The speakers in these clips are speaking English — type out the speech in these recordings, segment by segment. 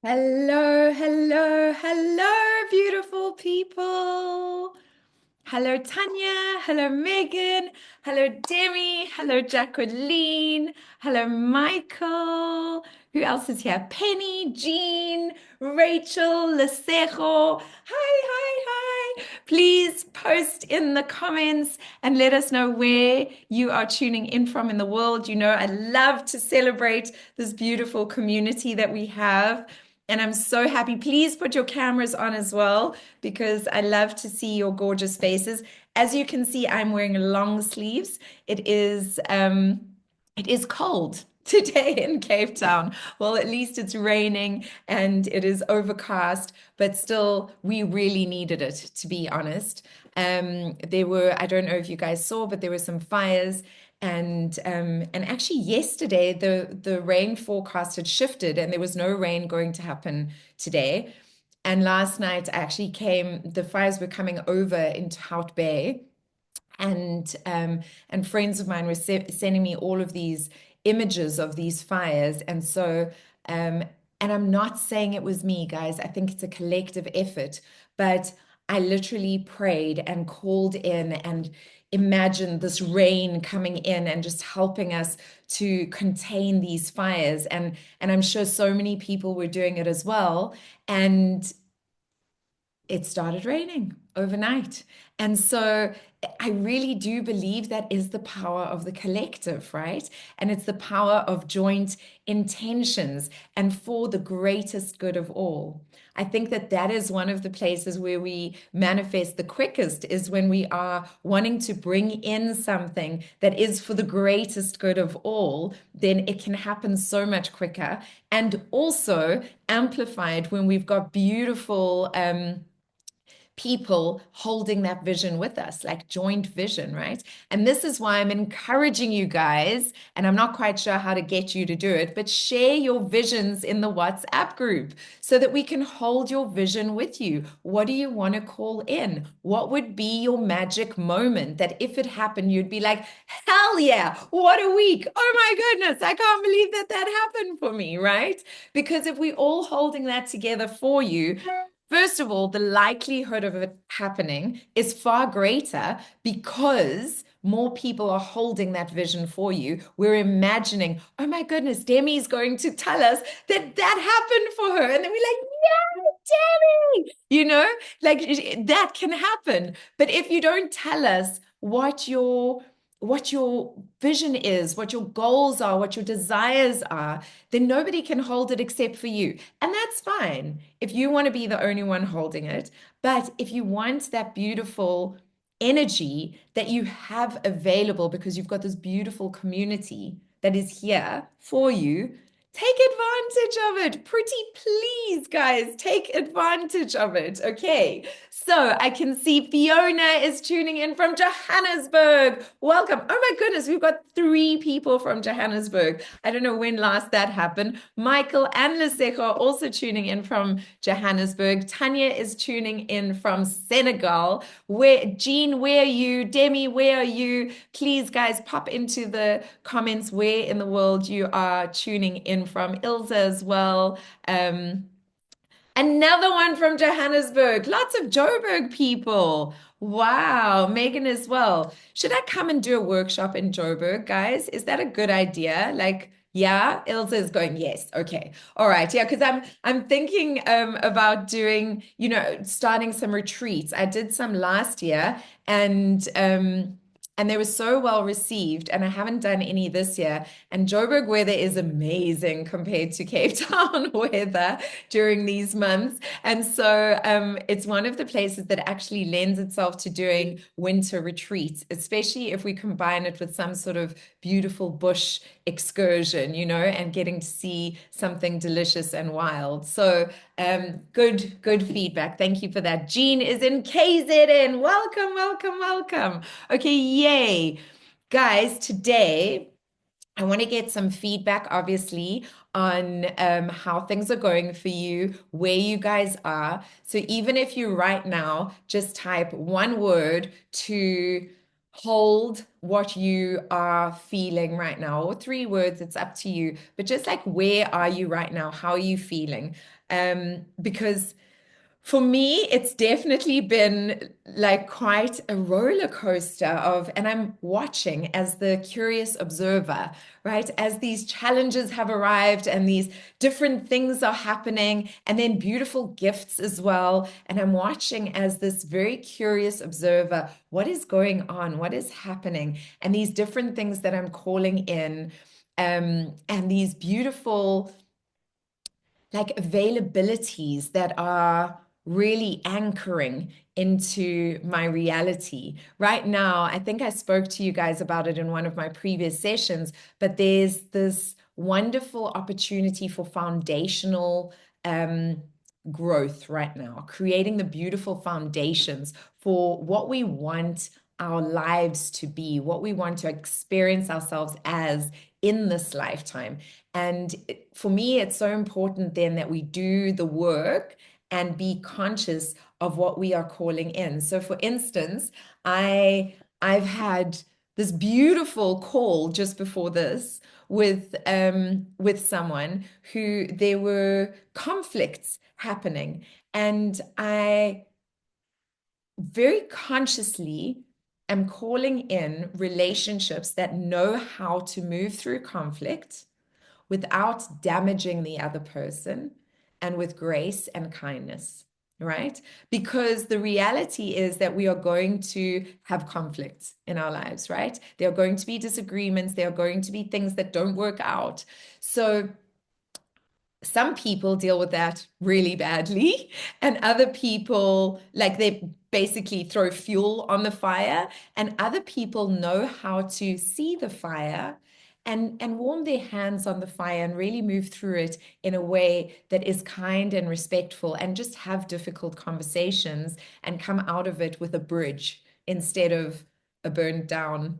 Hello, hello, hello, beautiful people. Hello, Tanya. Hello, Megan. Hello, Demi. Hello, Jacqueline. Hello, Michael. Who else is here? Penny, Jean, Rachel, Lesejo. Hi. Please post in the comments and let us know where you are tuning in from in the world. You know, I love to celebrate this beautiful community that we have. And I'm so happy. Please put your cameras on as well because I love to see your gorgeous faces. As you can see, I'm wearing long sleeves. It is cold today in Cape Town. Well, at least it's raining and it is overcast, but still, we really needed it, to be honest. I don't know if you guys saw, but there were some fires. And actually yesterday the rain forecast had shifted and there was no rain going to happen today. And last night actually the fires were coming over into Hout Bay, and friends of mine were sending me all of these images of these fires. Um, and I'm not saying it was me, guys. I think it's a collective effort, but I literally prayed and called in and imagined this rain coming in and just helping us to contain these fires. And I'm sure so many people were doing it as well. And it started raining overnight. And so I really do believe that is the power of the collective, right? And it's the power of joint intentions and for the greatest good of all. I think that that is one of the places where we manifest the quickest is when we are wanting to bring in something that is for the greatest good of all, then it can happen so much quicker. And also amplified when we've got beautiful, people holding that vision with us, like joint vision, right? And this is why I'm encouraging you guys, and I'm not quite sure how to get you to do it, but share your visions in the WhatsApp group so that we can hold your vision with you. What do you want to call in? What would be your magic moment that if it happened, you'd be like, hell yeah, what a week. Oh my goodness, I can't believe that happened for me, right? Because if we're all holding that together for you, first of all, the likelihood of it happening is far greater because more people are holding that vision for you. We're imagining, oh my goodness, Demi's going to tell us that happened for her. And then we're like, yeah, Demi, like that can happen. But if you don't tell us what your vision is, what your goals are, what your desires are, then nobody can hold it except for you. And that's fine if you want to be the only one holding it. But if you want that beautiful energy that you have available because you've got this beautiful community that is here for you, take advantage of it. Pretty please, guys, take advantage of it. Okay. So I can see Fiona is tuning in from Johannesburg. Welcome. Oh my goodness, we've got 3 people from Johannesburg. I don't know when last that happened. Michael and Liseko are also tuning in from Johannesburg. Tanya is tuning in from Senegal. Jean, where are you? Demi, where are you? Please, guys, pop into the comments where in the world you are tuning in from. Ilza as well. Another one from Johannesburg. Lots of Joburg people. Wow. Megan as well. Should I come and do a workshop in Joburg, guys? Is that a good idea? Like, yeah, Ilse is going, yes. Okay. All right. Yeah, because I'm thinking about doing, starting some retreats. I did some last year and they were so well received, and I haven't done any this year. And Joburg weather is amazing compared to Cape Town weather during these months. And so it's one of the places that actually lends itself to doing winter retreats, especially if we combine it with some sort of beautiful bush excursion, and getting to see something delicious and wild. So good feedback. Thank you for that. Jean is in KZN. Welcome, welcome, welcome. Okay, yay. Guys, today I want to get some feedback, obviously, on how things are going for you, where you guys are. So even if you right now just type one word to hold what you are feeling right now, or 3 words, it's up to you. But just like, where are you right now? How are you feeling? Because for me, it's definitely been like quite a roller coaster of, and I'm watching as the curious observer, right? As these challenges have arrived and these different things are happening, and then beautiful gifts as well. And I'm watching as this very curious observer, what is going on? What is happening? And these different things that I'm calling in, and these beautiful like availabilities that are really anchoring into my reality. Right now, I think I spoke to you guys about it in one of my previous sessions, but there's this wonderful opportunity for foundational um, growth right now, creating the beautiful foundations for what we want our lives to be, what we want to experience ourselves as in this lifetime. And for me, it's so important then that we do the work and be conscious of what we are calling in. So for instance, I've had this beautiful call just before this with someone who there were conflicts happening. And I very consciously am calling in relationships that know how to move through conflict without damaging the other person, and with grace and kindness, right? Because the reality is that we are going to have conflicts in our lives, right? There are going to be disagreements, there are going to be things that don't work out. So some people deal with that really badly, and other people, like, they basically throw fuel on the fire, and other people know how to see the fire and warm their hands on the fire and really move through it in a way that is kind and respectful, and just have difficult conversations and come out of it with a bridge instead of a burned down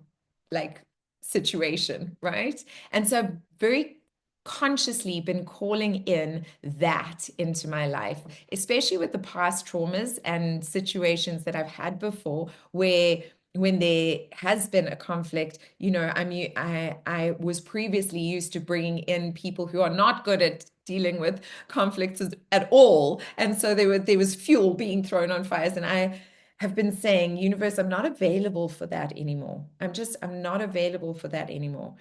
like situation, right? And so very consciously been calling in that into my life, especially with the past traumas and situations that I've had before, where when there has been a conflict, I was previously used to bringing in people who are not good at dealing with conflicts at all, and so there was fuel being thrown on fires, and I have been saying, universe, I'm not available for that anymore. I'm not available for that anymore.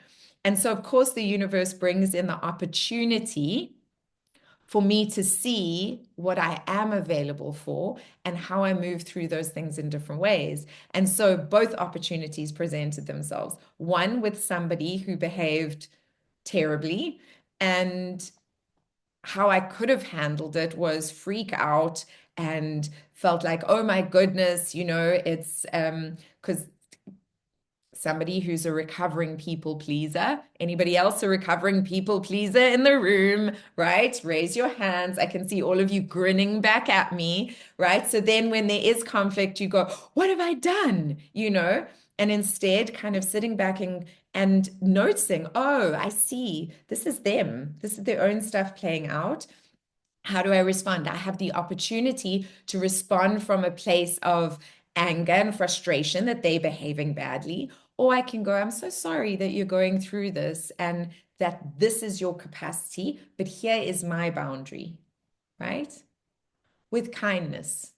And so, of course, the universe brings in the opportunity for me to see what I am available for and how I move through those things in different ways. And so both opportunities presented themselves. One with somebody who behaved terribly, and how I could have handled it was freak out and felt like, oh my goodness, it's because somebody who's a recovering people pleaser. Anybody else a recovering people pleaser in the room, right? Raise your hands. I can see all of you grinning back at me, right? So then when there is conflict, you go, what have I done? And instead kind of sitting back and noticing, oh, I see, this is them. This is their own stuff playing out. How do I respond? I have the opportunity to respond from a place of anger and frustration that they're behaving badly. Or I can go, I'm so sorry that you're going through this and that this is your capacity, but here is my boundary, right? With kindness.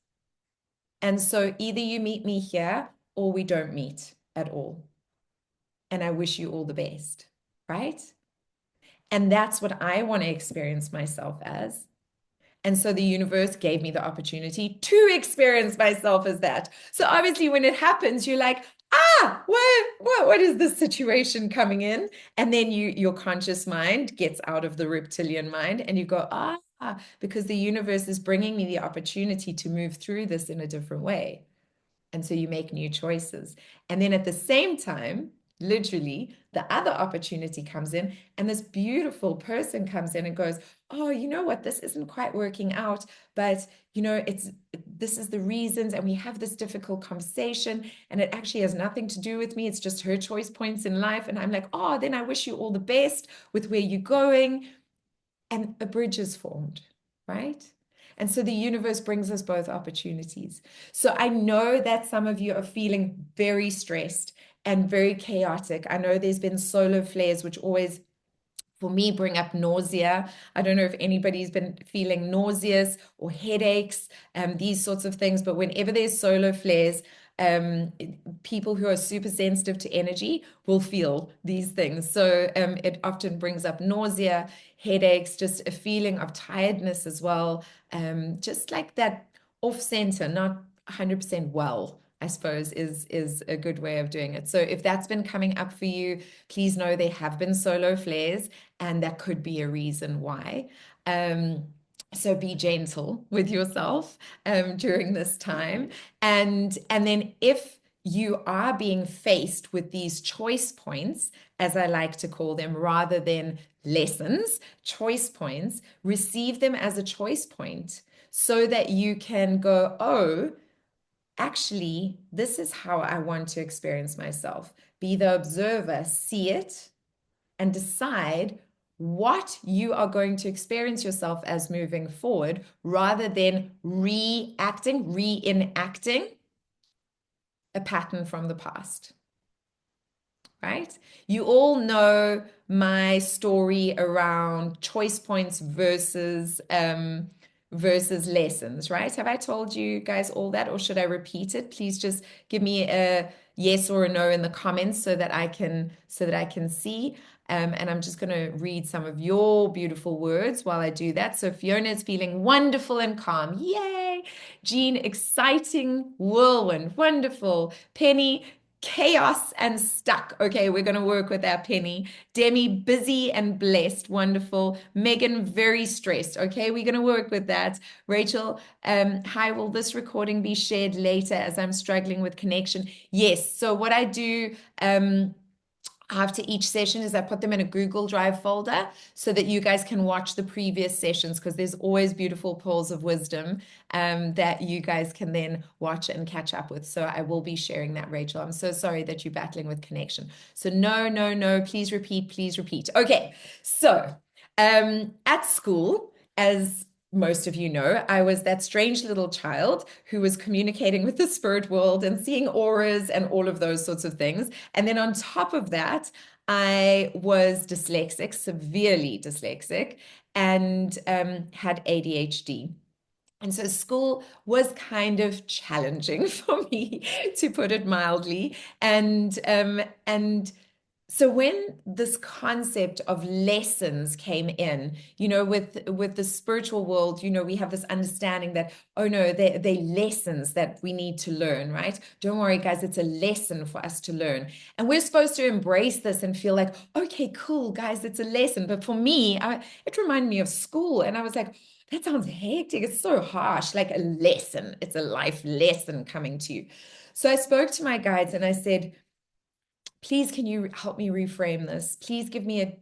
And so either you meet me here or we don't meet at all. And I wish you all the best, right? And that's what I want to experience myself as. And so the universe gave me the opportunity to experience myself as that. So obviously, when it happens, you're like, what is this situation coming in? And then your conscious mind gets out of the reptilian mind and you go, because the universe is bringing me the opportunity to move through this in a different way. And so you make new choices. And then at the same time, literally, the other opportunity comes in, and this beautiful person comes in and goes, oh, you know what? This isn't quite working out, but this is the reasons, and we have this difficult conversation, and it actually has nothing to do with me. It's just her choice points in life. And I'm like, oh, then I wish you all the best with where you're going. And a bridge is formed, right? And so the universe brings us both opportunities. So I know that some of you are feeling very stressed and very chaotic. I know there's been solar flares, which always for me bring up nausea. I don't know if anybody's been feeling nauseous or headaches, these sorts of things, but whenever there's solar flares, um, people who are super sensitive to energy will feel these things. So it often brings up nausea, headaches, just a feeling of tiredness as well, just like that off center, not 100% well. I suppose is a good way of doing it. So if that's been coming up for you, please know there have been solar flares, and that could be a reason why. Um, so be gentle with yourself during this time. And then if you are being faced with these choice points, as I like to call them, rather than lessons, choice points, receive them as a choice point so that you can go, oh, actually, this is how I want to experience myself. Be the observer, see it, and decide what you are going to experience yourself as moving forward rather than reenacting a pattern from the past, right? You all know my story around choice points versus lessons, right? Have I told you guys all that, or should I repeat it? Please just give me a yes or a no in the comments so that I can see. And I'm just going to read some of your beautiful words while I do that. So Fiona is feeling wonderful and calm. Yay! Jean, exciting whirlwind. Wonderful. Penny, chaos and stuck. Okay, we're going to work with our Penny. Demi, busy and blessed. Wonderful. Megan, very stressed. Okay, we're going to work with that. Rachel, hi, will this recording be shared later as I'm struggling with connection? Yes. So what I do, after each session is I put them in a Google Drive folder so that you guys can watch the previous sessions, because there's always beautiful pearls of wisdom that you guys can then watch and catch up with. So I will be sharing that, Rachel. I'm so sorry that you're battling with connection. So no, no, no, please repeat, please repeat. Okay, so at school, as most of you know, I was that strange little child who was communicating with the spirit world and seeing auras and all of those sorts of things. And then on top of that, I was dyslexic, severely dyslexic, and had ADHD. And so school was kind of challenging for me, to put it mildly. And so when this concept of lessons came in, with the spiritual world, we have this understanding that, oh no, they're lessons that we need to learn, right? Don't worry, guys, it's a lesson for us to learn. And we're supposed to embrace this and feel like, okay, cool, guys, it's a lesson. But for me, it reminded me of school. And I was like, that sounds hectic. It's so harsh, like a lesson. It's a life lesson coming to you. So I spoke to my guides and I said, please, can you help me reframe this? Please give me a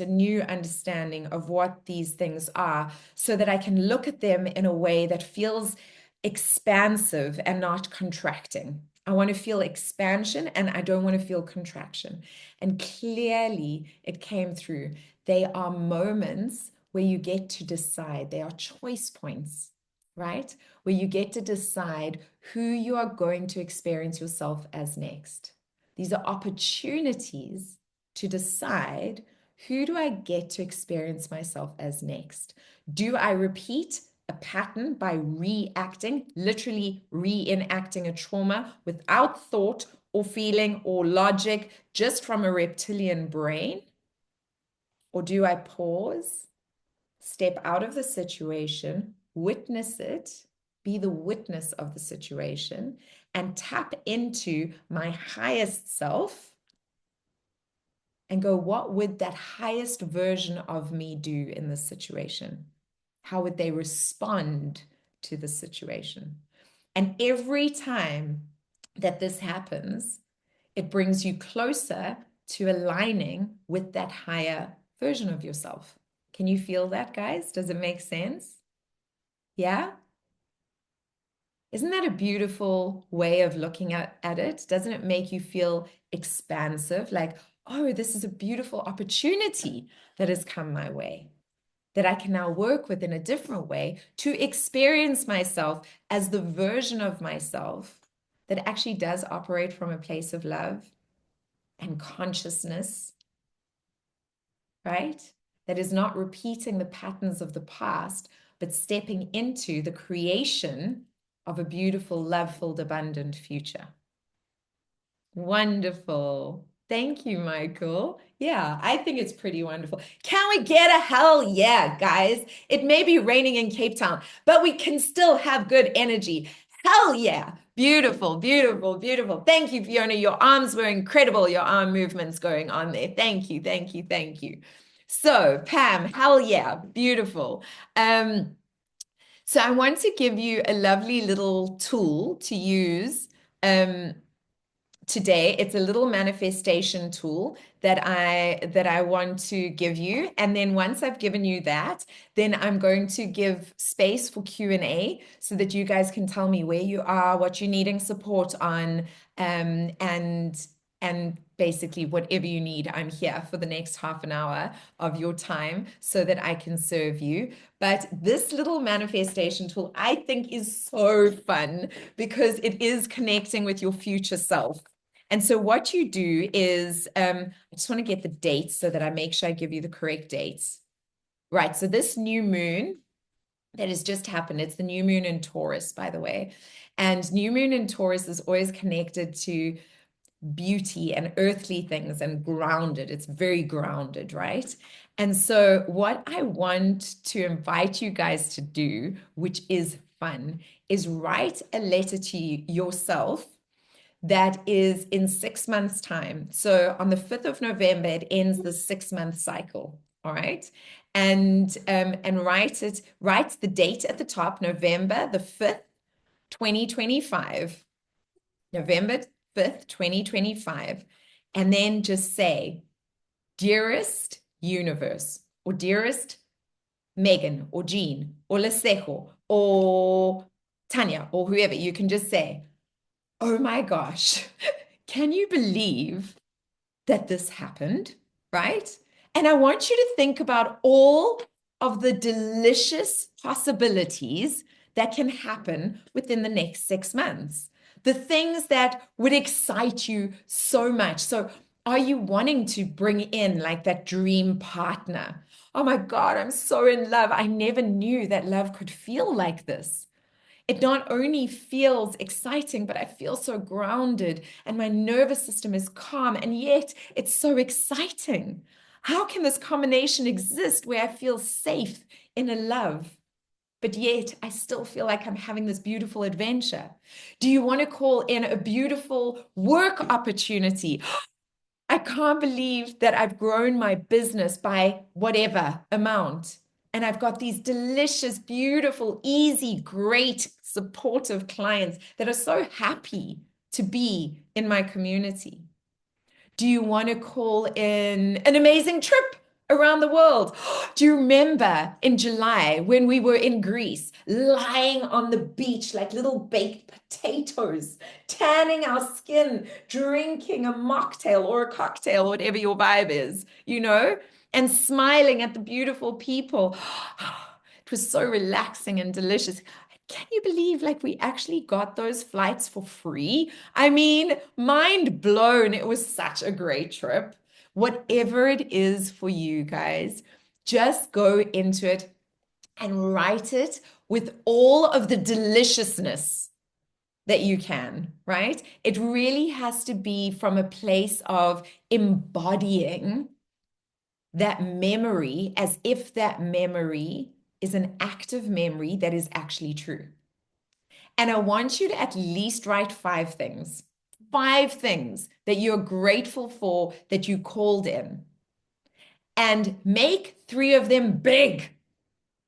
new understanding of what these things are so that I can look at them in a way that feels expansive and not contracting. I want to feel expansion and I don't want to feel contraction. And clearly it came through. They are moments where you get to decide, they are choice points, right? Where you get to decide who you are going to experience yourself as next. These are opportunities to decide, who do I get to experience myself as next? Do I repeat a pattern by reacting, literally reenacting a trauma without thought or feeling or logic, just from a reptilian brain? Or do I pause, step out of the situation, witness it, be the witness of the situation, and tap into my highest self and go, what would that highest version of me do in this situation? How would they respond to the situation? And every time that this happens, it brings you closer to aligning with that higher version of yourself. Can you feel that, guys? Does it make sense? Yeah? Isn't that a beautiful way of looking at it? Doesn't it make you feel expansive? Like, oh, this is a beautiful opportunity that has come my way. that I can now work with in a different way to experience myself as the version of myself that actually does operate from a place of love and consciousness, right? That is not repeating the patterns of the past, but stepping into the creation of a beautiful, love-filled, abundant future. Wonderful. Thank you, Michael. Yeah, I think it's pretty wonderful. Can we get a hell yeah, guys? It may be raining in Cape Town, but we can still have good energy. Hell yeah. Beautiful, beautiful, beautiful. Thank you, Fiona. Your arms were incredible. Your arm movements going on there. Thank you, thank you, thank you. So, Pam, hell yeah. Beautiful. So I want to give you a lovely little tool to use. Today. It's a little manifestation tool that I want to give you. And then once I've given you that, then I'm going to give space for Q&A so that you guys can tell me where you are, what you're needing support on, and basically whatever you need. I'm here for the next half an hour of your time so that I can serve you. But this little manifestation tool I think is so fun because it is connecting with your future self. And so what you do is, I just want to get the dates so that I make sure I give you the correct dates. Right, so this new moon that has just happened, it's the new moon in Taurus, by the way. And new moon in Taurus is always connected to beauty and earthly things and grounded. It's very grounded, right? And so what I want to invite you guys to do, which is fun, is write a letter to yourself that is in 6 months' time. So on the 5th of November, it ends the 6-month cycle. All right. And write the date at the top, November the 5th, 2025. November 5th, 2025. And then just say, dearest universe, or dearest Megan, or Jean, or Lesejo, or Tanya, or whoever. You can just say, oh my gosh, can you believe that this happened? Right? And I want you to think about all of the delicious possibilities that can happen within the next 6 months. The things that would excite you so much. So, are you wanting to bring in like that dream partner? Oh my God, I'm so in love. I never knew that love could feel like this. It not only feels exciting, but I feel so grounded and my nervous system is calm, and yet it's so exciting. How can this combination exist where I feel safe in a love, but yet I still feel like I'm having this beautiful adventure? Do you want to call in a beautiful work opportunity? I can't believe that I've grown my business by whatever amount. And I've got these delicious, beautiful, easy, great, supportive clients that are so happy to be in my community. Do you want to call in an amazing trip around the world? Do you remember in July when we were in Greece, lying on the beach like little baked potatoes, tanning our skin, drinking a mocktail or a cocktail, whatever your vibe is, and smiling at the beautiful people? It was so relaxing and delicious. Can you believe like we actually got those flights for free? I mean, mind blown. It was such a great trip. Whatever it is for you guys, just go into it and write it with all of the deliciousness that you can, right? It really has to be from a place of embodying that memory as if that memory is an active memory that is actually true. And I want you to at least write 5 things, 5 things that you're grateful for that you called in, and make 3 of them big,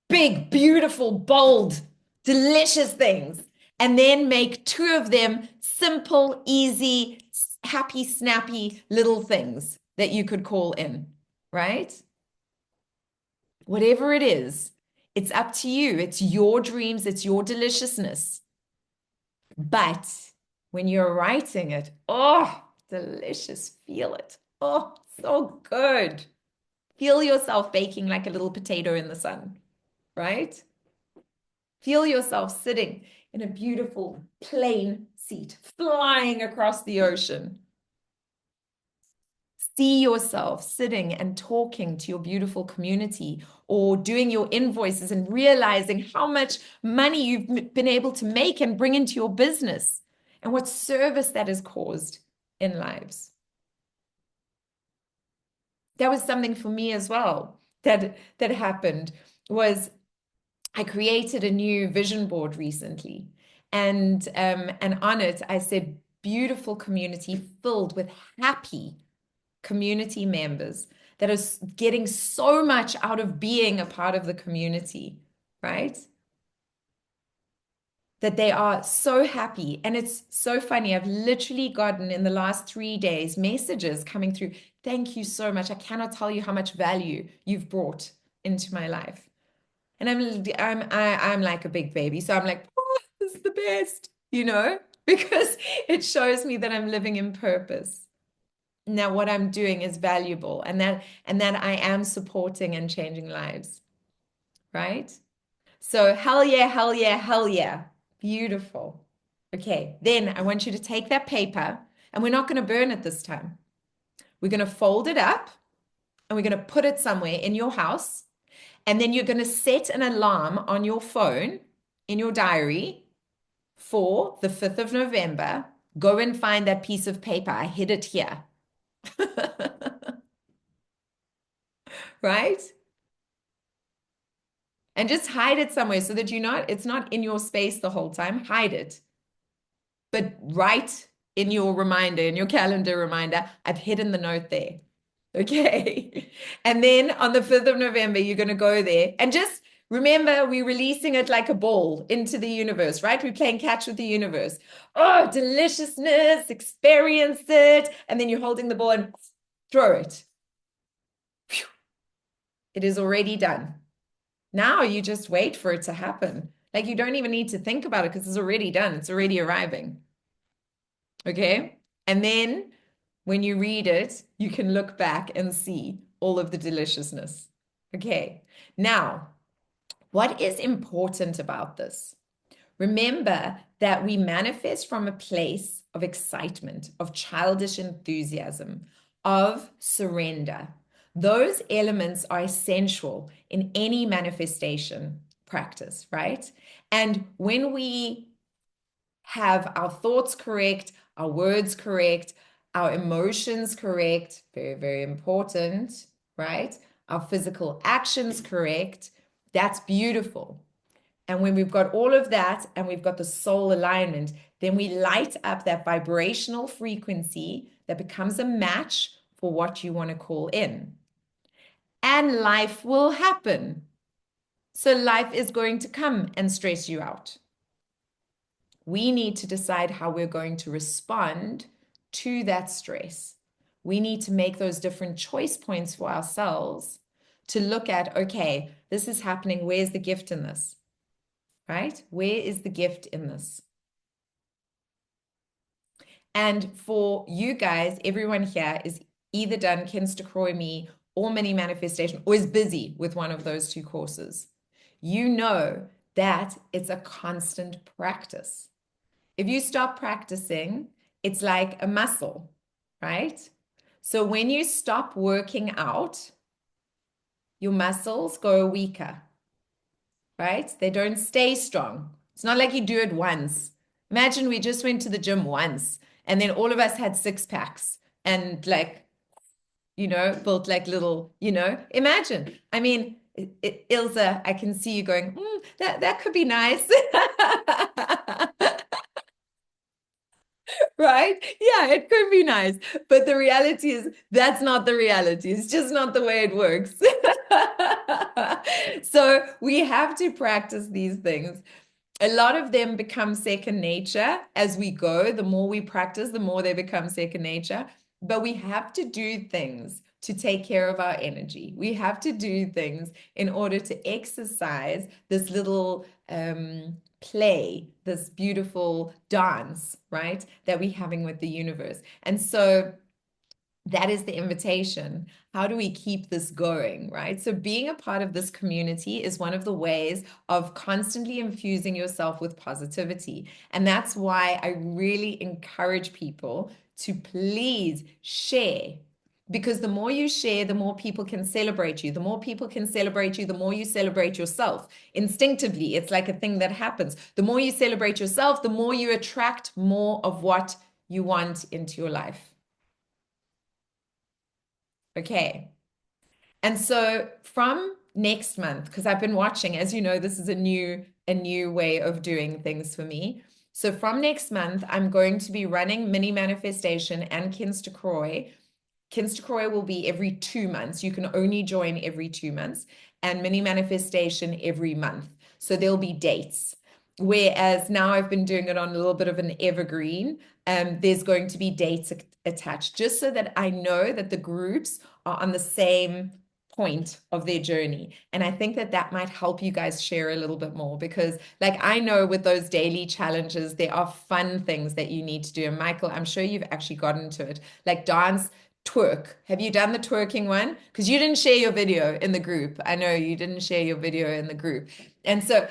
big, beautiful, bold, delicious things. And then make 2 of them simple, easy, happy, snappy little things that you could call in, right? Whatever it is, it's up to you. It's your dreams, it's your deliciousness. But when you're writing it, oh, delicious, feel it. Oh, so good. Feel yourself baking like a little potato in the sun, right? Feel yourself sitting in a beautiful plane seat, flying across the ocean. See yourself sitting and talking to your beautiful community or doing your invoices and realizing how much money you've been able to make and bring into your business and what service that has caused in lives. That was something for me as well that happened was I created a new vision board recently, and on it I said beautiful community filled with happy community members that are getting so much out of being a part of the community, right? That they are so happy. And it's so funny. I've literally gotten in the last 3 days messages coming through. Thank you so much. I cannot tell you how much value you've brought into my life. And I'm like a big baby. So I'm like, oh, this is the best, because it shows me that I'm living in purpose. Now what I'm doing is valuable and that I am supporting and changing lives, right? So hell yeah, hell yeah, hell yeah. Beautiful. Okay, then I want you to take that paper and we're not going to burn it this time. We're going to fold it up and we're going to put it somewhere in your house. And then you're going to set an alarm on your phone in your diary for the 5th of November. Go and find that piece of paper. I hid it here. Right? And just hide it somewhere so that it's not in your space the whole time. Hide it. But write in your reminder, in your calendar reminder, I've hidden the note there. Okay. And then on the 5th of November, you're going to go there and just remember we're releasing it like a ball into the universe, right? We're playing catch with the universe. Oh, deliciousness, experience it. And then you're holding the ball and throw it. It is already done. Now you just wait for it to happen. Like you don't even need to think about it because it's already done. It's already arriving. Okay. And then when you read it, you can look back and see all of the deliciousness. Okay. Now, what is important about this? Remember that we manifest from a place of excitement, of childish enthusiasm, of surrender. Those elements are essential in any manifestation practice, right? And when we have our thoughts correct, our words correct, our emotions correct, very, very important, right? Our physical actions correct, that's beautiful. And when we've got all of that and we've got the soul alignment, then we light up that vibrational frequency that becomes a match for what you want to call in. And life will happen. So life is going to come and stress you out. We need to decide how we're going to respond to that stress. We need to make those different choice points for ourselves to look at, okay, this is happening. Where's the gift in this? Right? Where is the gift in this? And for you guys, everyone here is either done Kinsta Croy Me or Mini Manifestation or is busy with one of those two courses. You know that it's a constant practice. If you stop practicing, it's like a muscle, right? So when you stop working out, your muscles go weaker, right? They don't stay strong. It's not like you do it once. Imagine we just went to the gym once and then all of us had six packs and like, built like little, imagine. I mean, Ilse, I can see you going, that could be nice. Right? Yeah, it could be nice. But the reality is that's not the reality. It's just not the way it works. So we have to practice these things. A lot of them become second nature as we go. The more we practice, the more they become second nature. But we have to do things to take care of our energy. We have to do things in order to exercise this little play, this beautiful dance, right, that we're having with the universe. And so that is the invitation. How do we keep this going, right? So, being a part of this community is one of the ways of constantly infusing yourself with positivity. And that's why I really encourage people to please share. Because the more you share, the more people can celebrate you. The more people can celebrate you, the more you celebrate yourself. Instinctively, it's like a thing that happens. The more you celebrate yourself, the more you attract more of what you want into your life. Okay. And so from next month, because I've been watching, as you know, this is a new way of doing things for me. So from next month, I'm going to be running mini manifestation and Kinsta Croy. Kinsta Croy will be every 2 months. You can only join every 2 months, and mini manifestation every month. So there'll be dates. Whereas now I've been doing it on a little bit of an evergreen. There's going to be dates attached, just so that I know that the groups are on the same point of their journey. And I think that that might help you guys share a little bit more, because like I know with those daily challenges, there are fun things that you need to do. And Michael, I'm sure you've actually gotten to it, like dance, twerk. Have you done the twerking one? Because you didn't share your video in the group. I know you didn't share your video in the group. And so,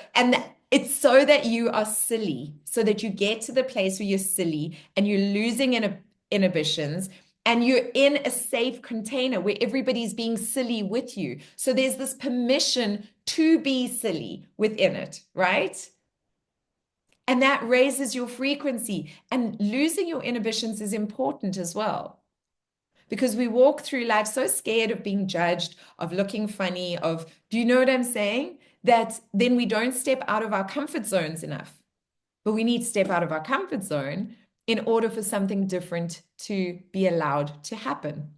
it's so that you are silly, so that you get to the place where you're silly and you're losing inhibitions, and you're in a safe container where everybody's being silly with you. So there's this permission to be silly within it, right? And that raises your frequency. And losing your inhibitions is important as well, because we walk through life so scared of being judged, of looking funny, do you know what I'm saying? That then we don't step out of our comfort zones enough. But we need to step out of our comfort zone in order for something different to be allowed to happen.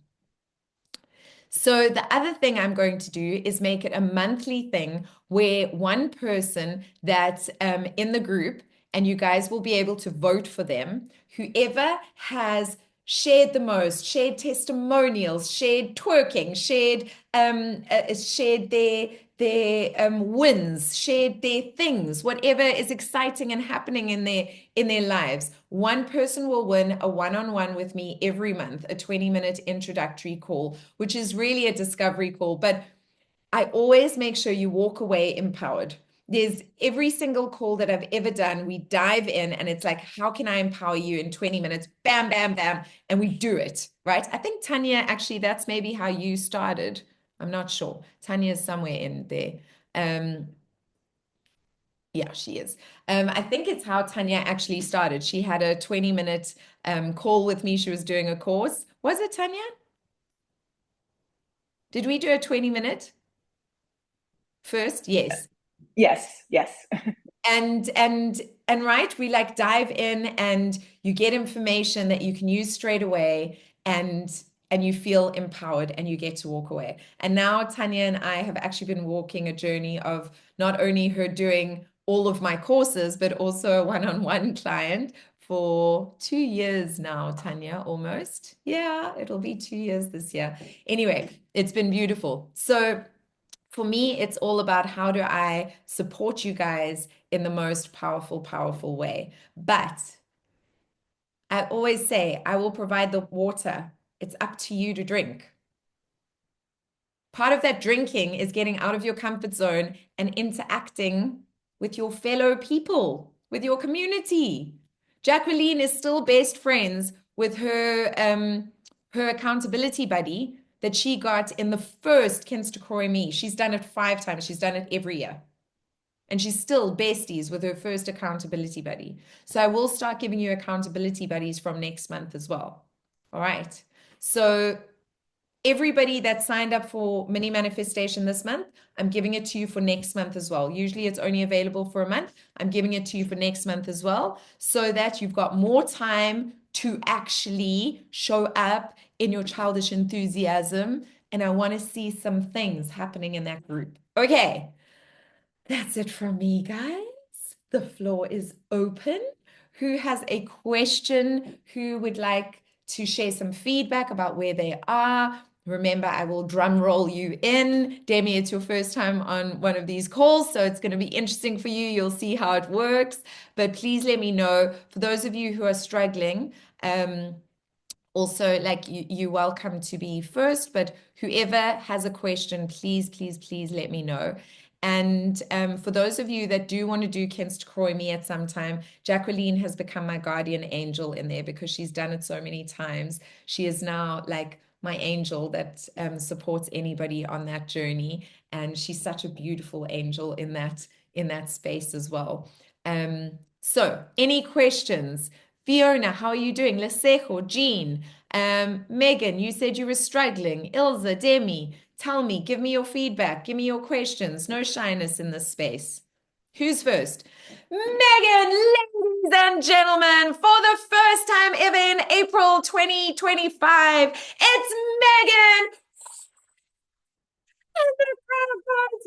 So the other thing I'm going to do is make it a monthly thing where one person that's in the group, and you guys will be able to vote for them, whoever has shared the most, shared testimonials, shared twerking, shared their wins, shared their things, whatever is exciting and happening in their lives. One person will win a one-on-one with me every month, a 20-minute introductory call, which is really a discovery call. But I always make sure you walk away empowered. There's every single call that I've ever done, we dive in and it's like, how can I empower you in 20 minutes? Bam, bam, bam. And we do it, right? I think Tanya, actually, that's maybe how you started. I'm not sure. Tanya's somewhere in there. Um, yeah, she is. I think it's how Tanya actually started. She had a 20-minute call with me. She was doing a course. Was it Tanya? Did we do a 20-minute first? Yes. Yes, yes. And right, we like dive in and you get information that you can use straight away, and you feel empowered and you get to walk away. And now Tanya and I have actually been walking a journey of not only her doing all of my courses, but also a one-on-one client for 2 years now, Tanya, almost. Yeah, it'll be 2 years this year. Anyway, it's been beautiful. So for me, it's all about how do I support you guys in the most powerful, powerful way. But I always say, I will provide the water. It's up to you to drink. Part of that drinking is getting out of your comfort zone and interacting with your fellow people, with your community. Jacqueline is still best friends with her accountability buddy that she got in the first Kinsta Croy Me. She's done it 5 times. She's done it every year. And she's still besties with her first accountability buddy. So I will start giving you accountability buddies from next month as well. All right. So everybody that signed up for mini manifestation this month, I'm giving it to you for next month as well. Usually it's only available for a month. I'm giving it to you for next month as well, so that you've got more time to actually show up in your childish enthusiasm. And I want to see some things happening in that group. Okay, that's it from me, guys. The floor is open. Who has a question? Who would like to share some feedback about where they are? Remember, I will drum roll you in. Demi, it's your first time on one of these calls, so it's going to be interesting for you. You'll see how it works. But please let me know. For those of you who are struggling, Also, like you're welcome to be first, but whoever has a question, please, please, please let me know. And for those of you that do want to do Kenst Croy me at some time, Jacqueline has become my guardian angel in there because she's done it so many times. She is now like my angel that supports anybody on that journey, and she's such a beautiful angel in that space as well. So, any questions? Fiona, how are you doing? Lesejo, Jean, Megan, you said you were struggling. Ilza, Demi, tell me, give me your feedback, give me your questions. No shyness in this space. Who's first? Megan, ladies and gentlemen, for the first time ever in April 2025, it's Megan in the Protocols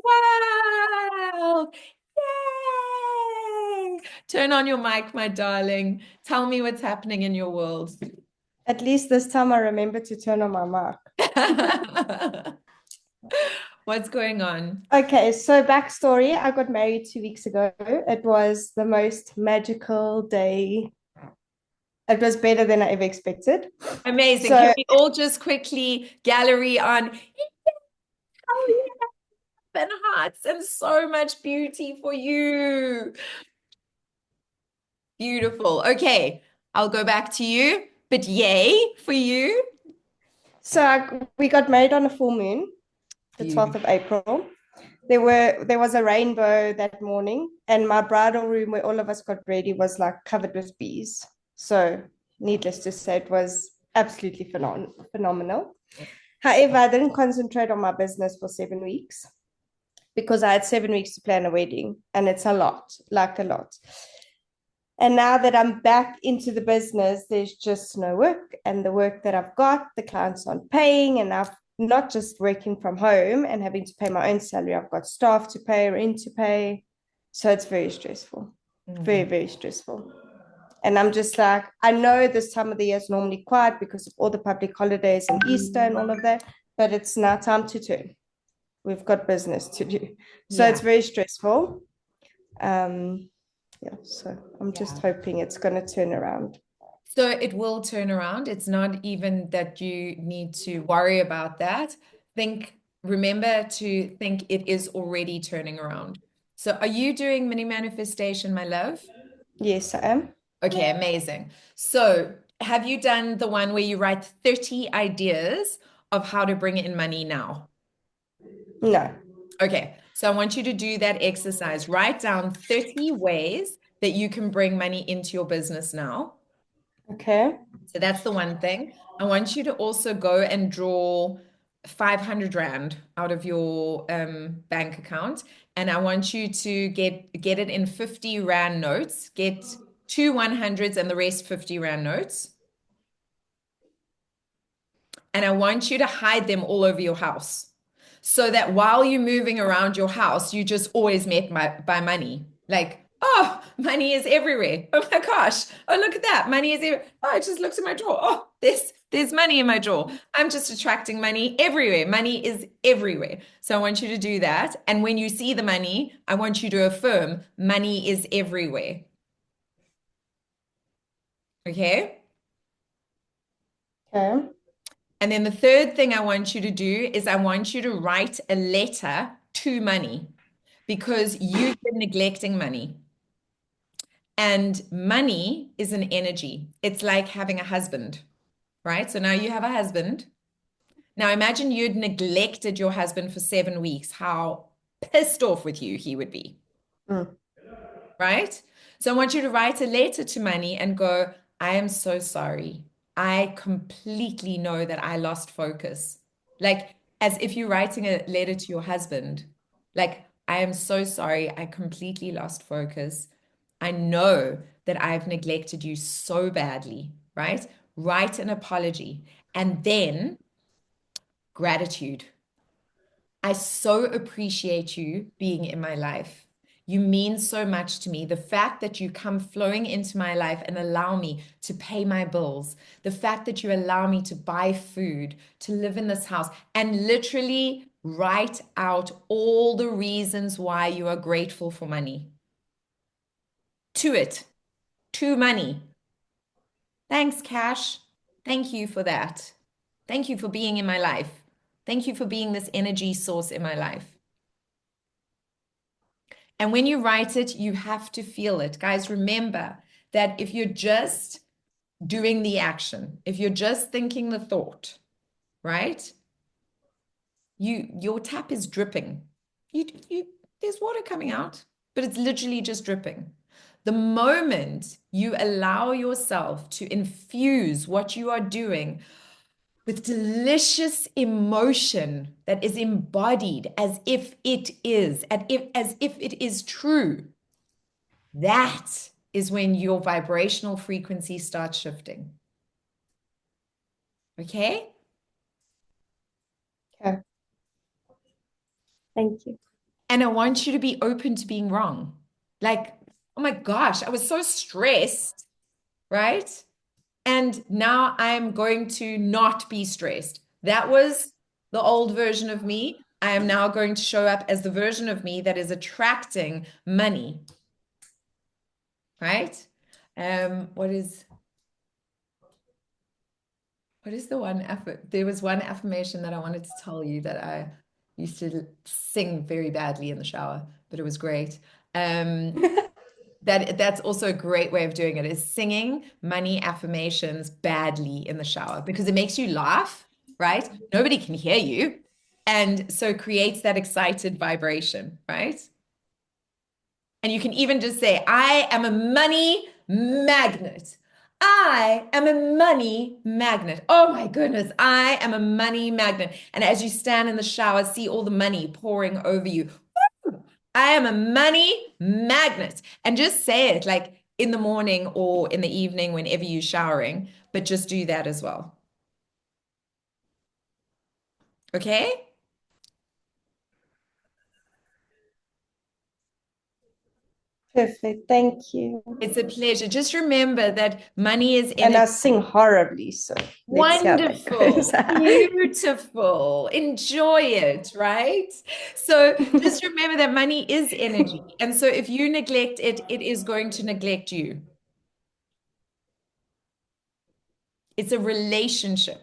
world. Yay! Turn on your mic, my darling. Tell me what's happening in your world. At least this time I remember to turn on my mic. What's going on? Okay, so backstory, I got married 2 weeks ago. It was the most magical day. It was better than I ever expected. Amazing. Can So, we all just quickly gallery on oh yeah, and hearts and so much beauty for you. Beautiful. Okay, I'll go back to you, but yay for you. we got married on a full moon, the 12th Beautiful. of April. There was a rainbow that morning, and my bridal room where all of us got ready was like covered with bees. So, needless to say, it was absolutely phenomenal. However, I didn't concentrate on my business for 7 weeks because I had 7 weeks to plan a wedding, and it's a lot, like a lot. And now that I'm back into the business, there's just no work. And the work that I've got, the clients aren't paying. And I've not just working from home and having to pay my own salary, I've got staff to pay, rent to pay. So it's very stressful, very, Mhm. very stressful. And I'm just like, I know this time of the year is normally quiet because of all the public holidays and Easter and all of that, but it's now time to turn. We've got business to do. So Yeah, it's very stressful. Um, yeah, so I'm just yeah. hoping it's going to turn around. So it will turn around. It's not even that you need to worry about that. Remember to think it is already turning around. So are you doing mini manifestation, my love? Yes, I am. Okay, amazing. So have you done the one where you write 30 ideas of how to bring in money now? No. Okay, so I want you to do that exercise. Write down 30 ways that you can bring money into your business now. Okay. So that's the one thing. I want you to also go and draw 500 Rand out of your bank account. And I want you to get it in 50 Rand notes. Get two 100s and the rest 50 Rand notes. And I want you to hide them all over your house so that while you're moving around your house, you just always met by money. Like, oh, money is everywhere. Oh my gosh. Oh, look at that. Money is everywhere. Oh, I just looked at my drawer. Oh, there's money in my drawer. I'm just attracting money everywhere. Money is everywhere. So I want you to do that. And when you see the money, I want you to affirm money is everywhere. Okay? Okay. And then the third thing I want you to do is I want you to write a letter to money because you've been neglecting money. And money is an energy. It's like having a husband, right? So now you have a husband. Now imagine you'd neglected your husband for 7 weeks, how pissed off with you he would be, Mm. right? So I want you to write a letter to money and go, I am so sorry. I completely know that I lost focus. Like, as if you're writing a letter to your husband. Like, I am so sorry. I completely lost focus. I know that I've neglected you so badly, right? Write an apology and then gratitude. I so appreciate you being in my life. You mean so much to me. The fact that you come flowing into my life and allow me to pay my bills, the fact that you allow me to buy food, to live in this house, and literally write out all the reasons why you are grateful for money. To it, to money. Thanks, Cash. Thank you for that. Thank you for being in my life. Thank you for being this energy source in my life. And when you write it, you have to feel it. Guys, remember that if you're just doing the action, if you're just thinking the thought, right? Your tap is dripping. You there's water coming out, but it's literally just dripping. The moment you allow yourself to infuse what you are doing with delicious emotion that is embodied as if it is, as if it is true, that is when your vibrational frequency starts shifting. Okay? Okay. Thank you. And I want you to be open to being wrong. Like, oh my gosh, I was so stressed, right? And now I'm going to not be stressed. That was the old version of me. I am now going to show up as the version of me that is attracting money, right? What is the one effort? There was one affirmation that I wanted to tell you that I used to sing very badly in the shower, but it was great. Um, that's also a great way of doing it is singing money affirmations badly in the shower because it makes you laugh, right? Nobody can hear you. And so it creates that excited vibration, right? And you can even just say, I am a money magnet. I am a money magnet. Oh my goodness, I am a money magnet. And as you stand in the shower, see all the money pouring over you. I am a money magnet. And just say it like in the morning or in the evening, whenever you're showering, but just do that as well. Okay? Perfect. Thank you. It's a pleasure. Just remember that money is And I energy. sing horribly, so let's see how that goes. Wonderful, beautiful. Enjoy it, right? So just remember that money is energy. And so if you neglect it, it is going to neglect you. It's a relationship.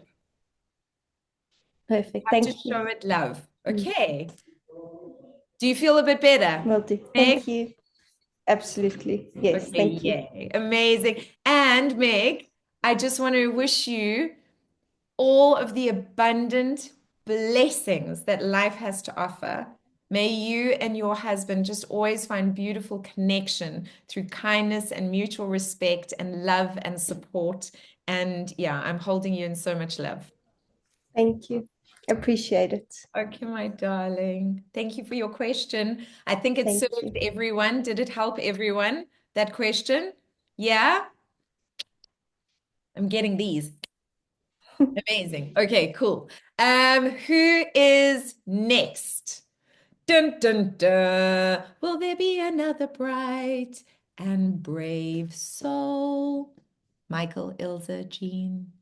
Perfect. Have to Thank you. show it love. Mm, Okay. Do you feel a bit better, will do. Meg? Thank you. Absolutely. Yes. Okay, Thank you. yay. Amazing. And Meg, I just want to wish you all of the abundant blessings that life has to offer. May you and your husband just always find beautiful connection through kindness and mutual respect and love and support. And yeah, I'm holding you in so much love. Thank you. Appreciate it. Okay, my darling. Thank you for your question. I think it Thank served you. everyone. Did it help everyone, that question? Yeah, I'm getting these. Amazing. Okay, cool. Who is next? Dun dun dun. Will there be another bright and brave soul? Michael, Ilza, Jean,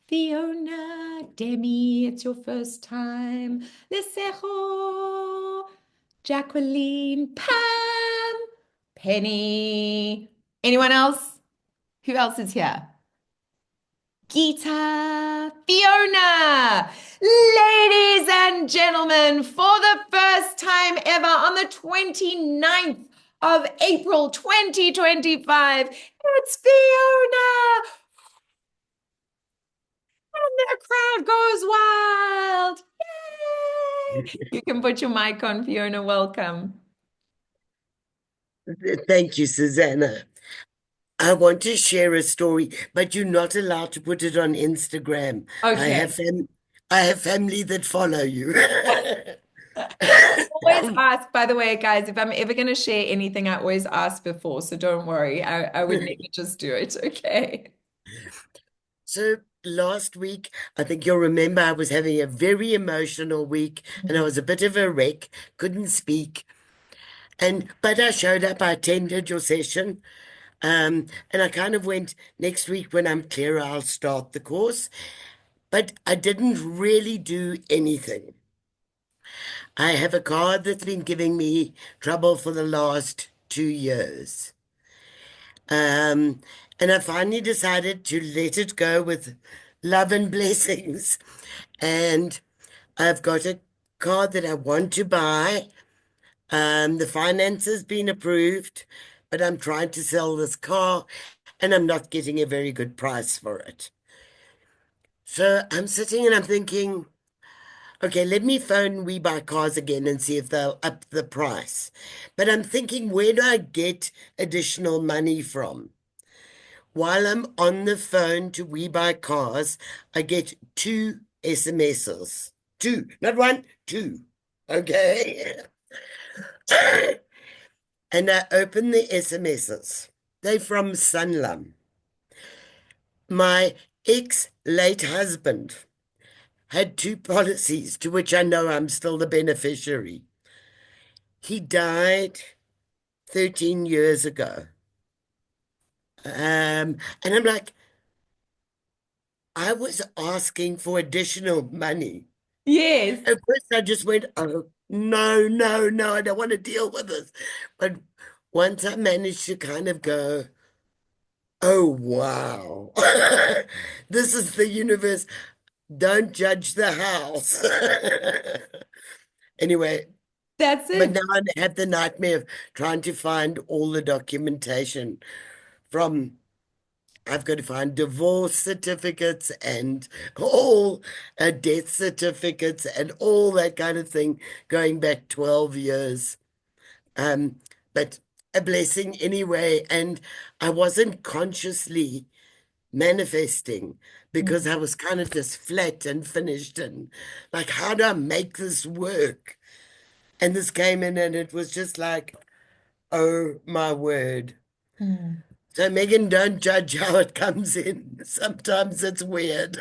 Fiona, Demi, it's your first time. Lesejo, Jacqueline, Pam, Penny. Anyone else? Who else is here? Geeta, Fiona. Ladies and gentlemen, for the first time ever on the 29th of April 2025, it's Fiona. And the crowd goes wild. Yay! You can put your mic on, Fiona. Welcome. Thank you, Susanna. I want to share a story, but you're not allowed to put it on Instagram. I have Okay. fam I have family that follow you. Always ask, by the way, guys, if I'm ever going to share anything, I always ask before. So don't worry. I would never just do it. Okay. So last week, I think you'll remember I was having a very emotional week and I Mhm. was a bit of a wreck, couldn't speak. But I showed up, I attended your session. And I kind of went, next week when I'm clearer, I'll start the course. But I didn't really do anything. I have a card that's been giving me trouble for the last 2 years. Um, and I finally decided to let it go with Love and blessings. And I've got a car that I want to buy. The finance has been approved, but I'm trying to sell this car and I'm not getting a very good price for it. So I'm sitting and I'm thinking, okay, let me phone We Buy Cars again and see if they'll up the price. But I'm thinking, where do I get additional money from? While I'm on the phone to We Buy Cars, I get two SMSs. Two, not one, two. Okay. And I open the SMSs. They're from Sanlam. My ex-late husband had two policies to which I know I'm still the beneficiary. He died 13 years ago. And I'm like, I was asking for additional money. Yes. At first, I just went, oh, no, no, no, I don't want to deal with this. But once I managed to kind of go, oh, wow, this is the universe. Don't judge the house. Anyway, That's but it. now I have the nightmare of trying to find all the documentation from I've got to find divorce certificates and all death certificates and all that kind of thing going back 12 years. Um, but a blessing anyway. And I wasn't consciously manifesting because I was kind of just flat and finished and like, how do I make this work? And this came in and it was just like, oh my word. Mm. So, Megan, don't judge how it comes in. Sometimes it's weird.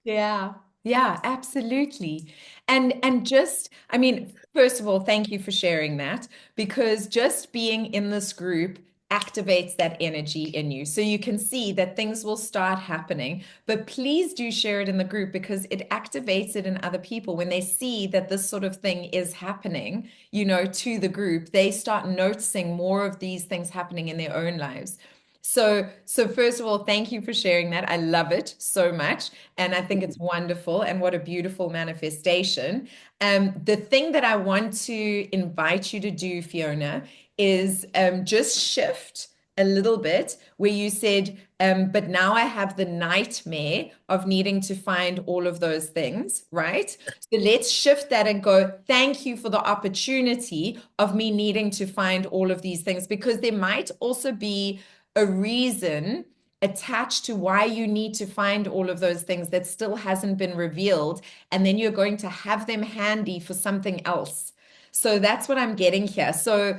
Yeah. Yeah, absolutely. And just, I mean, first of all, thank you for sharing that because just being in this group activates that energy in you. So you can see that things will start happening. But please do share it in the group because it activates it in other people. When they see that this sort of thing is happening, to the group, they start noticing more of these things happening in their own lives. So first of all, thank you for sharing that. I love it so much. And I think it's wonderful and what a beautiful manifestation. The thing that I want to invite you to do, Fiona, is just shift a little bit where you said, but now I have the nightmare of needing to find all of those things, right? So let's shift that and go, thank you for the opportunity of me needing to find all of these things, because there might also be a reason attached to why you need to find all of those things that still hasn't been revealed. And then you're going to have them handy for something else. So that's what I'm getting here. So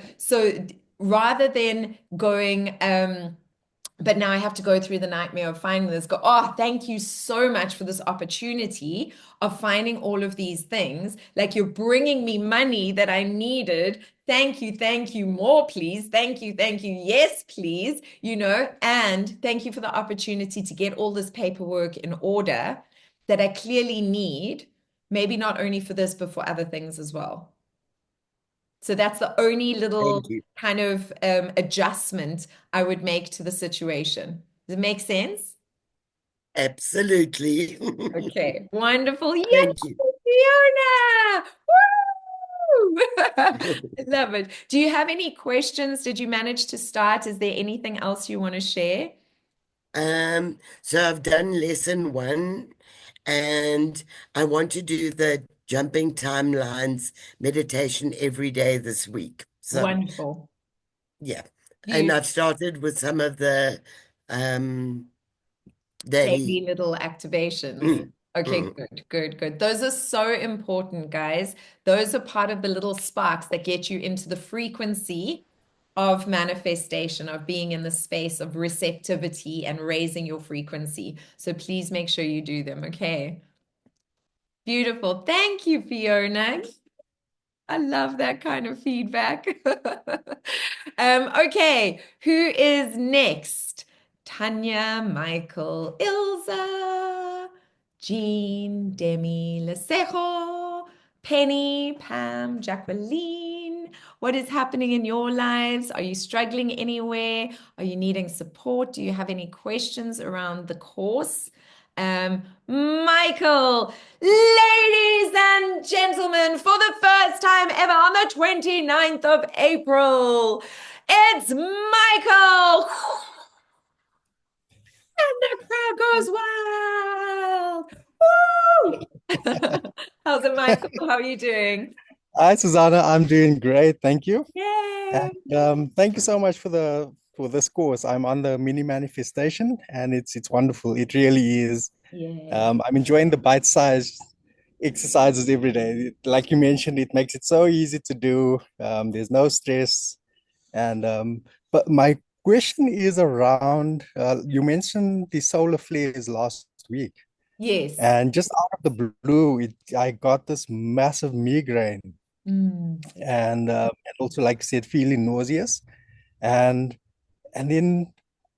rather than going, but now I have to go through the nightmare of finding this. Go, oh, thank you so much for this opportunity of finding all of these things. Like you're bringing me money that I needed. Thank you, more, please. Thank you, yes, please. And thank you for the opportunity to get all this paperwork in order that I clearly need, maybe not only for this, but for other things as well. So that's the only little Thank you. kind of adjustment I would make to the situation. Does it make sense? Absolutely. Okay, wonderful. Yay, Thank you. Fiona! Woo! I love it. Do you have any questions? Did you manage to start? Is there anything else you want to share? So I've done lesson one and I want to do the jumping timelines meditation every day this week. So Wonderful. yeah. And I've Beautiful. started with some of the um Daily daily. little activations. Okay, good. Those are so important, guys. Those are part of the little sparks that get you into the frequency of manifestation, of being in the space of receptivity and raising your frequency. So please make sure you do them, okay? Beautiful. Thank you, Fiona. I love that kind of feedback. Okay, who is next? Tanya, Michael, Ilza, Jean, Demi, Lesejo, Penny, Pam, Jacqueline. What is happening in your lives? Are you struggling anywhere? Are you needing support? Do you have any questions around the course? Michael, ladies and gentlemen, for the first time ever on the 29th of April, it's Michael. And the crowd goes wild. Woo! How's it, Michael? How are you doing? Hi, Susanna. I'm doing great. Thank you. And Yay! thank you so much for this course. I'm on the mini manifestation and it's wonderful. It really is. Yay. I'm enjoying the bite-sized exercises every day. Like you mentioned, it makes it so easy to do. There's no stress. And but my question is around you mentioned the solar flares last week. Yes. And just out of the blue, I got this massive migraine. Mm, And also like I said, feeling nauseous, and then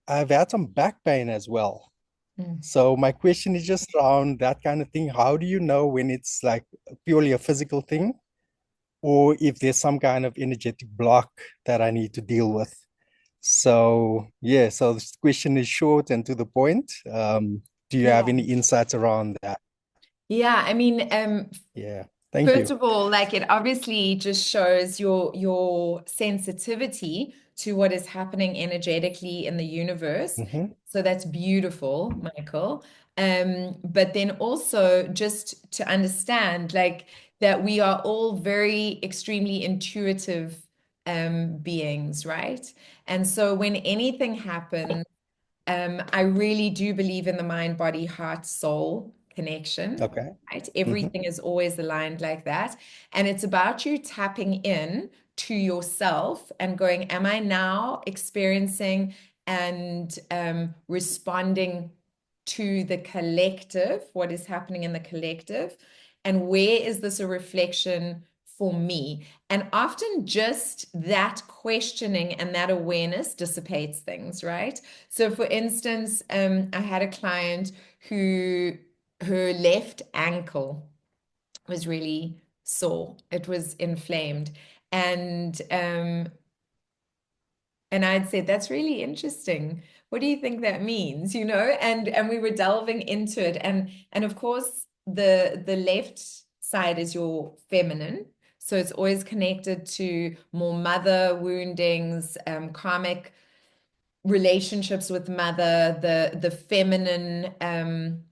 I've had some back pain as well. mm. So my question is just around that kind of thing. How do you know when it's like purely a physical thing, or if there's some kind of energetic block that I need to deal with? So yeah, so this question is short and to the point. Do you have Yeah. any insights around that? Yeah, I mean, Yeah, thank first you. of all, like it obviously just shows your sensitivity to what is happening energetically in the universe. Hmm. So that's beautiful, Michael. But then also just to understand like that we are all very extremely intuitive beings, right? And so when anything happens, I really do believe in the mind, body, heart, soul connection, Okay. right? Hmm. Everything is always aligned like that. And it's about you tapping in to yourself and going, am I now experiencing and responding to the collective, what is happening in the collective? And where is this a reflection for me? And often just that questioning and that awareness dissipates things, right? So, for instance, I had a client who her left ankle was really sore. It was inflamed, and I'd said, that's really interesting. What do you think that means? You know, and we were delving into it, and of course, the left side is your feminine. So it's always connected to more mother woundings, karmic relationships with mother, the feminine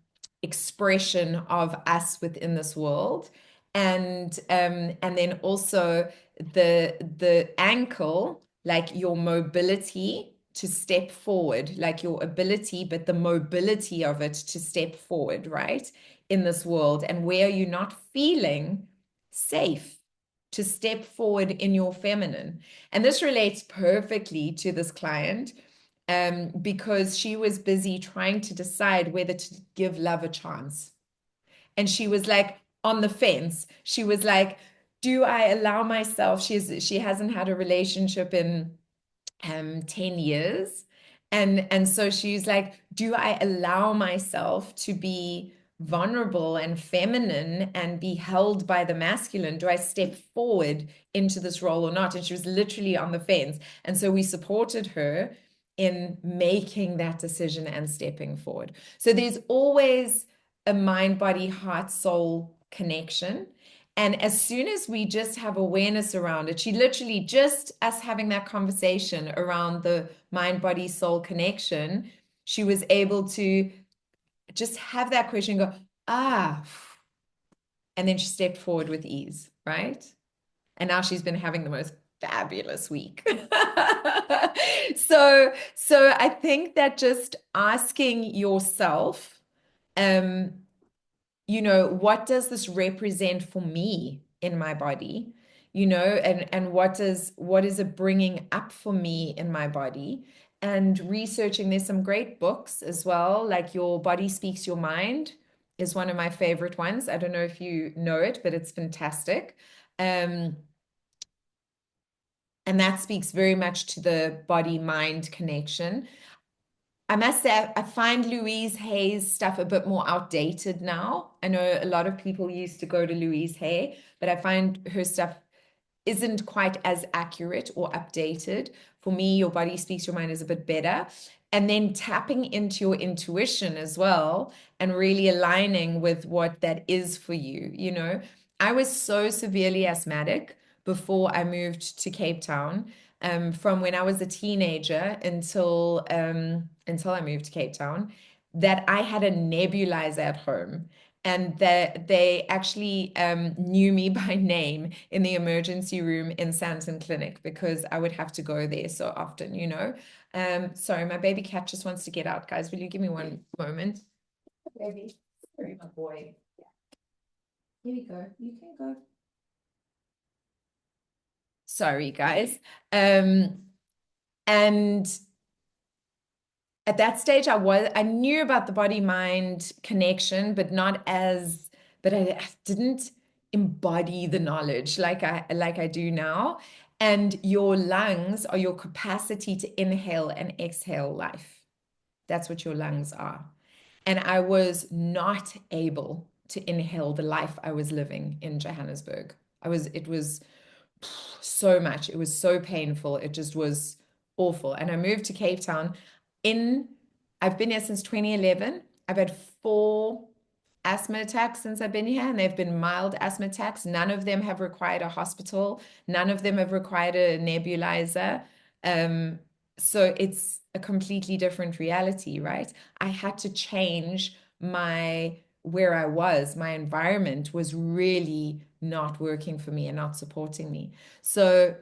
expression of us within this world, and then also the ankle, like your mobility to step forward, like your ability, but the mobility of it to step forward, right, in this world, and where you're not feeling safe to step forward in your feminine. And this relates perfectly to this client because she was busy trying to decide whether to give love a chance. And she was like on the fence. She was like, do I allow myself? She hasn't had a relationship in 10 years. And so she's like, do I allow myself to be vulnerable and feminine and be held by the masculine? Do I step forward into this role or not? And she was literally on the fence. And so we supported her in making that decision and stepping forward. So there's always a mind, body, heart, soul connection. And as soon as we just have awareness around it, she literally just us having that conversation around the mind, body, soul connection, she was able to just have that question and go, ah, and then she stepped forward with ease, right? And now she's been having the most fabulous week. So I think that just asking yourself, um, what does this represent for me in my body? And what is it bringing up for me in my body? And researching, there's some great books as well, like Your Body Speaks Your Mind is one of my favorite ones. I don't know if you know it, but it's fantastic. Um, and that speaks very much to the body mind connection. I must say, I find Louise Hay's stuff a bit more outdated now. I know a lot of people used to go to Louise Hay, but I find her stuff isn't quite as accurate or updated. For me, Your Body Speaks Your Mind is a bit better. and then tapping into your intuition as well and really aligning with what that is for you. You know, I was so severely asthmatic before I moved to Cape Town, from when I was a teenager until I moved to Cape Town, that I had a nebulizer at home. And that they actually knew me by name in the emergency room in Santon Clinic because I would have to go there so often, you know. Sorry, my baby cat just wants to get out, guys. Will you give me one moment? Baby, sorry, my boy. Here we go. You can go. Sorry, guys. And at that stage, I knew about the body-mind connection, but I didn't embody the knowledge like I do now. And your lungs are your capacity to inhale and exhale life. That's what your lungs are. And I was not able to inhale the life I was living in Johannesburg. It was so much. It was so painful. It just was awful. And I moved to Cape Town in, I've been here since 2011. I've had 4 asthma attacks since I've been here, and they've been mild asthma attacks. None of them have required a hospital. None of them have required a nebulizer. So it's a completely different reality, right? I had to change where I was. My environment was really not working for me and not supporting me. So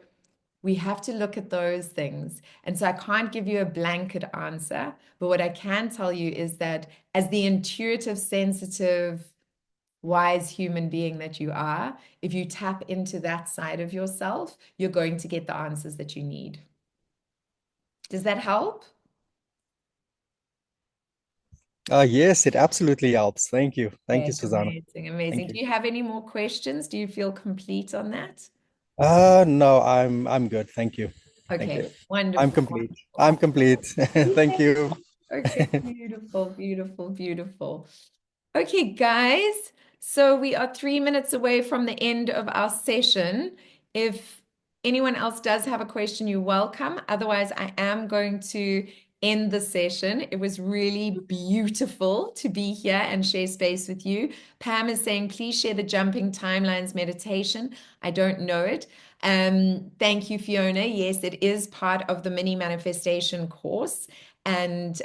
we have to look at those things. And so I can't give you a blanket answer, but what I can tell you is that as the intuitive, sensitive, wise human being that you are, if you tap into that side of yourself, you're going to get the answers that you need. Does that help? Yes, it absolutely helps. Thank you. Thank you, Okay, Susanna. amazing, amazing. Thank Do you. you have any more questions? Do you feel complete on that? No, I'm good. Thank you. Thank you. Okay, I'm wonderful, complete. I'm wonderful. complete. Thank you. Okay, beautiful, beautiful, beautiful. Okay, guys, so we are 3 minutes away from the end of our session. If anyone else does have a question, you're welcome. Otherwise, I am going to end the session. It was really beautiful to be here and share space with you. Pam is saying, please share the jumping timelines meditation. I don't know it. Thank you, Fiona. Yes, it is part of the mini manifestation course. And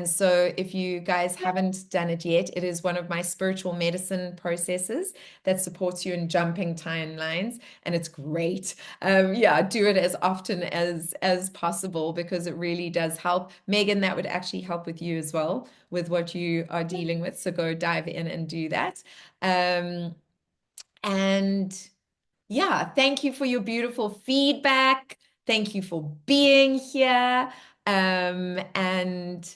so if you guys haven't done it yet, it is one of my spiritual medicine processes that supports you in jumping timelines, and it's great. Yeah, do it as often as possible because it really does help. Megan, that would actually help with you as well with what you are dealing with. So go dive in and do that. And yeah, thank you for your beautiful feedback. Thank you for being here. And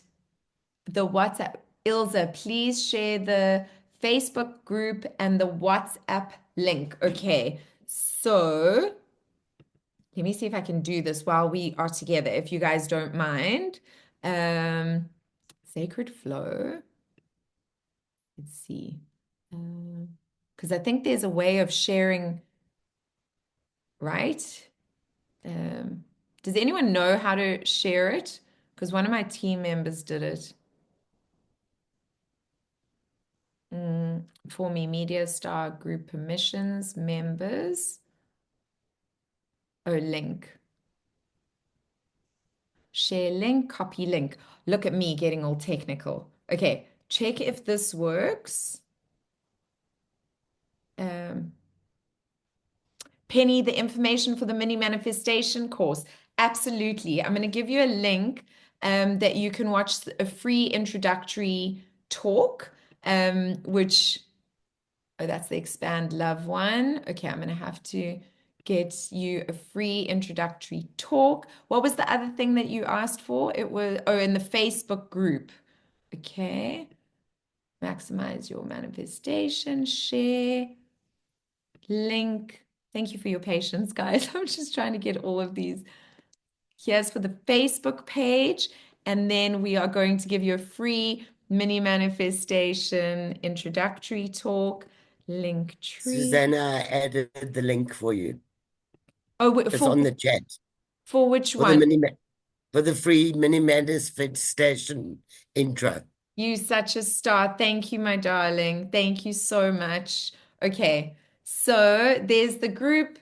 the WhatsApp, Ilza, please share the Facebook group and the WhatsApp link. Okay, so let me see if I can do this while we are together, if you guys don't mind. Sacred Flow. Let's see. Because I think there's a way of sharing, right? Does anyone know how to share it? Because one of my team members did it. For me, Media Star group permissions, members. Oh, link. Share link, copy link. Look at me getting all technical. Okay, check if this works. Penny, the information for the mini manifestation course. Absolutely. I'm going to give you a link that you can watch a free introductory talk, which, oh, that's the Expand Love one. Okay, I'm going to have to get you a free introductory talk. What was the other thing that you asked for? It was, oh, in the Facebook group. Okay. Maximize your manifestation, share, link. Thank you for your patience, guys. I'm just trying to get all of these. Here's for the Facebook page. And then we are going to give you a free mini manifestation introductory talk. Link tree. Susanna added the link for you. Oh, It's on the chat for which for the one? for the free Mini Manifest Station intro. You such a star. Thank you, my darling. Thank you so much. Okay, so there's the group,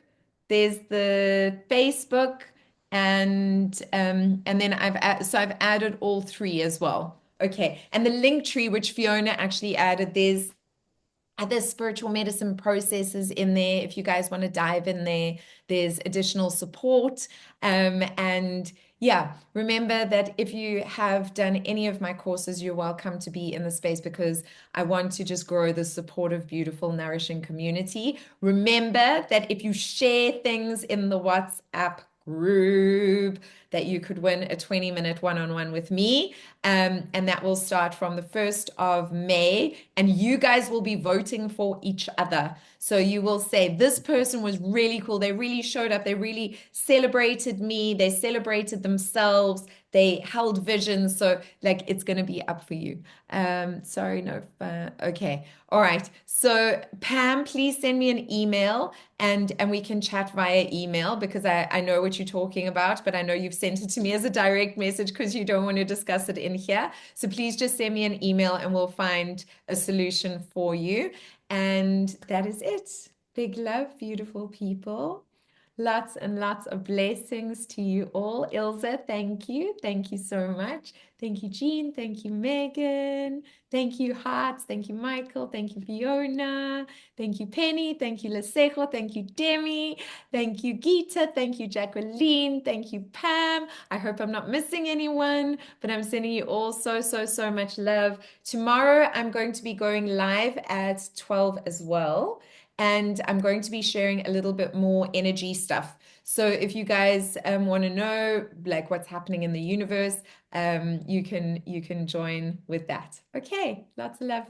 there's the Facebook, and then I've added all three as well. Okay, and the link tree which Fiona actually added, there's other spiritual medicine processes in there. If you guys want to dive in there, there's additional support. And yeah, remember that if you have done any of my courses, you're welcome to be in the space because I want to just grow the supportive, beautiful, nourishing community. Remember that if you share things in the WhatsApp group, that you could win a 20-minute one-on-one with me. And that will start from the 1st of May. And you guys will be voting for each other. So you will say, this person was really cool. They really showed up. They really celebrated me. They celebrated themselves. They held vision. So like, it's going to be up for you. Sorry, no. Okay. All right. So Pam, please send me an email and we can chat via email because I know what you're talking about, but I know you've sent it to me as a direct message because you don't want to discuss it in here. So please just send me an email and we'll find a solution for you. And that is it. Big love, beautiful people. Lots and lots of blessings to you all. Ilse, thank you. Thank you so much. Thank you, Jean. Thank you, Megan. Thank you, Hearts. Thank you, Michael. Thank you, Fiona. Thank you, Penny. Thank you, Lesejo. Thank you, Demi. Thank you, Gita. Thank you, Jacqueline. Thank you, Pam. I hope I'm not missing anyone, but I'm sending you all so, so, so much love. Tomorrow, I'm going to be going live at 12 as well. And I'm going to be sharing a little bit more energy stuff. So if you guys want to know like what's happening in the universe, you can join with that. Okay, lots of love.